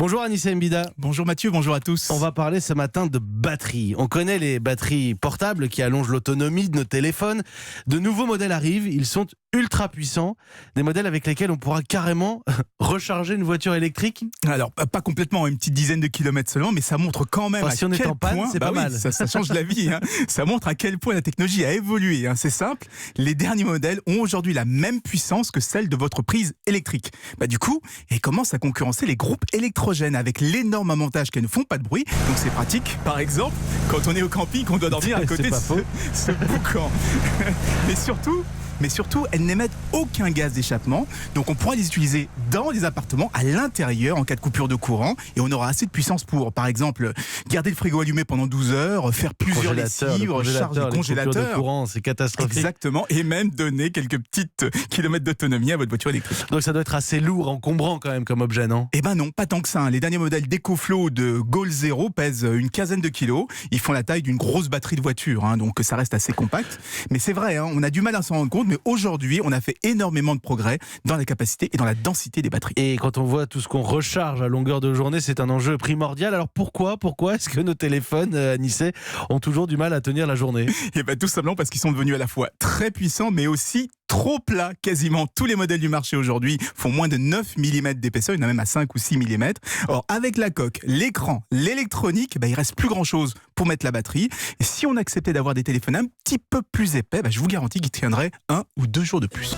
Bonjour Anissa Mbida. Bonjour Mathieu, bonjour à tous. On va parler ce matin de batteries. On connaît les batteries portables qui allongent l'autonomie de nos téléphones. De nouveaux modèles arrivent, ils sont ultra puissants. Des modèles avec lesquels on pourra carrément recharger une voiture électrique. Alors, pas complètement, une petite dizaine de kilomètres seulement, mais ça montre quand même Si on est en panne, c'est pas mal. Ça change la vie. Ça montre à quel point la technologie a évolué. C'est simple, les derniers modèles ont aujourd'hui la même puissance que celle de votre prise électrique. Du coup, ils commencent à concurrencer les groupes électrogènes avec l'énorme avantage qu'elles ne font pas de bruit. Donc c'est pratique. Par exemple, quand on est au camping, qu'on doit dormir à côté de ce boucan. Mais surtout, elles n'émettent aucun gaz d'échappement. Donc on pourra les utiliser dans les appartements, à l'intérieur, en cas de coupure de courant. Et on aura assez de puissance pour, par exemple, garder le frigo allumé pendant 12 heures, faire plusieurs lessives, recharger le congélateur. De courant, c'est catastrophique. Exactement. Et même donner quelques petites kilomètres d'autonomie à votre voiture électrique. Donc ça doit être assez lourd, encombrant quand même comme objet, non ? Eh ben non, pas tant que ça. Les derniers modèles d'EcoFlow de Goal Zero pèsent une quinzaine de kilos. Ils font la taille d'une grosse batterie de voiture. Donc ça reste assez compact. Mais c'est vrai, on a du mal à s'en rendre compte. Mais aujourd'hui, on a fait énormément de progrès dans la capacité et dans la densité des batteries. Et quand on voit tout ce qu'on recharge à longueur de journée, c'est un enjeu primordial. Alors pourquoi est-ce que nos téléphones, Anissé, ont toujours du mal à tenir la journée ? Eh ben tout simplement parce qu'ils sont devenus à la fois très puissants, mais aussi trop plats. Quasiment tous les modèles du marché aujourd'hui font moins de 9 mm d'épaisseur. Il y en a même à 5 ou 6 mm. Or, avec la coque, l'écran, l'électronique, il reste plus grand-chose pour mettre la batterie. Et si on acceptait d'avoir des téléphones un petit peu plus épais, je vous garantis qu'ils tiendraient 1 ou 2 jours de plus.